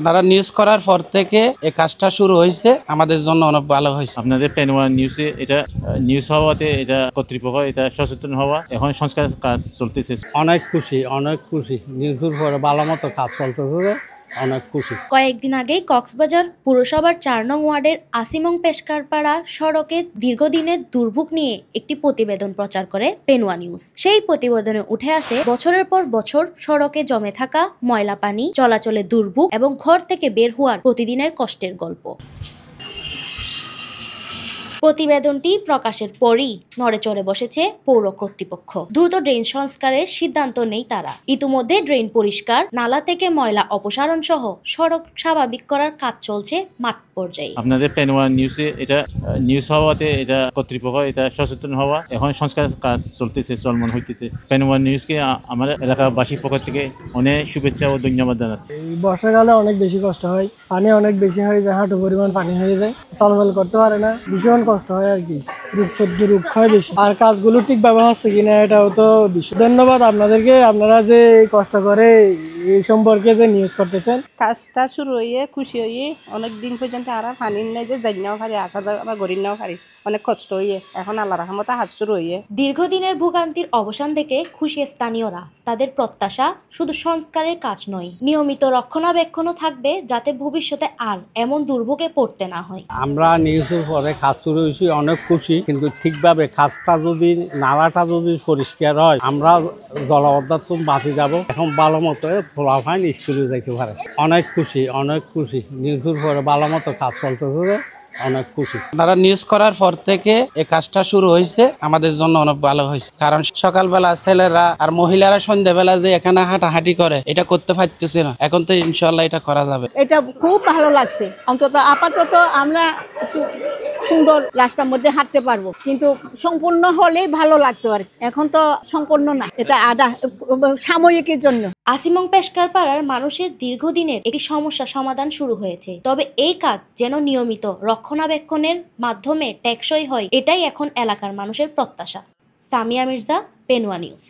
আপনারা নিউজ করার পর থেকে এই কাজটা শুরু হয়েছে, আমাদের জন্য অনেক ভালো হয়েছে। আপনাদের পেনওয়া নিউজে এটা নিউজ হওয়াতে এটা কর্তৃপক্ষ এটা সচেতন হওয়া, এখন সংস্কার কাজ চলতেছে। অনেক খুশি নিউজের পরে ভালো মতো কাজ চলতেছে, অনেক খুশি। কয়েকদিন আগেই কক্সবাজার পুরসভার ৪ নং ওয়ার্ডের আসিমং পেশকারপাড়া সড়কে দীর্ঘদিনের দুর্ভোগ নিয়ে একটি প্রতিবেদন প্রচার করে পেনওয়া নিউজ। সেই প্রতিবেদনে উঠে আসে বছরের পর বছর সড়কে জমে থাকা ময়লা পানি, চলাচলের দুর্ভোগ এবং ঘর থেকে বের হওয়ার প্রতিদিনের কষ্টের গল্প। প্রতিবেদনটি প্রকাশের পরই নড়েচড়ে বসেছে পৌর কর্তৃপক্ষ। দ্রুত ড্রেন সংস্কারের সিদ্ধান্ত নেই তারা। ইতিমধ্যে ড্রেন পরিষ্কার, নালা থেকে ময়লা অপসারণ সহ সড়ক স্বাভাবিক করার কাজ চলছে মাঠ পর্যায়ে। আপনাদের পেনওয়া নিউজে এটা নিউজ হওয়াতে এটা কর্তৃপক্ষ এটা সচেতন হওয়া, এখন সংস্কার কাজ চলতেছে, চলমান হইতেছে। পেনওয়া নিউজকে আমার এলাকাবাসীর পক্ষ থেকে অনেক শুভেচ্ছা ও ধন্যবাদ জানাচ্ছি। এই বর্ষাকালে অনেক বেশি কষ্ট হয়, পানি অনেক বেশি হয়ে যায়, হাঁটু পরিমাণ পানি হয়ে যায়, চলাচল করতে পারে না, ভীষণ কষ্ট হয় আর কি। রূপ ক্ষয় বেশি, আর কাজগুলো ঠিকভাবে হচ্ছে কিনা এটাও তো বিষয়। ধন্যবাদ আপনাদেরকে, আপনারা যে কষ্ট করে এই সম্পর্কে যে নিউজ করতেছেন। কাজটা শুরু হয়ে খুশি হয়ে অনেক দিন পর্যন্ত আর পানি নেই যে যাইনাও পারি, আসা যাওয়া গড়ি নাও পারি, অনেক কষ্ট হয়ে এখন আল্লাহ রহমতে হাত শুরু হয়ে। দীর্ঘদিনের ভোগান্তির অবসান দেখে খুশি স্থানীয়রা। তাদের প্রত্যাশা শুধু সংস্কারের কাজ নয়, নিয়মিত রক্ষণাবেক্ষণও থাকবে যাতে ভবিষ্যতে আর এমন দুর্ভোগে পড়তে না হয়। আমরা নিউজের পরে কাজ শুরু হয়েছি, অনেক খুশি। কিন্তু ঠিকভাবে কাজটা যদি নালাটা যদি পরিষ্কার হয়, আমরা জলাবদ্ধতা বাঁচে যাব। এখন ভালো মতো ফলাফল স্কুলে যাইতে পারে। অনেক খুশি নিউজের পরে ভালো মতো কাজ চলতেছে, অনেক খুশি। আপনারা নিউজ করার পর থেকে এই কাজটা শুরু হয়েছে, আমাদের জন্য অনেক ভালো হয়েছে। কারণ সকালবেলা ছেলেরা আর মহিলারা সন্ধ্যাবেলা যে এখানে হাঁটাহাঁটি করে, এটা করতে পারতেছে না। এখন তো ইনশাল্লাহ এটা করা যাবে। এটা খুব ভালো লাগছে। অন্তত আপাতত আমরা একটু সুন্দর রাস্তার মধ্যে হাঁটতে পারবো, কিন্তু সম্পূর্ণ হলেই ভালো লাগতো আর এখন তো সম্পূর্ণ না, এটা আধা সাময়িকের জন্য। আসিমং পেশকারপাড়ার মানুষের দীর্ঘদিনের একটি সমস্যা সমাধান শুরু হয়েছে, তবে এই কাজ যেন নিয়মিত রক্ষণাবেক্ষণের মাধ্যমে টেকসই হয়, এটাই এখন এলাকার মানুষের প্রত্যাশা। সামিয়া মির্জা, পেনওয়া নিউজ।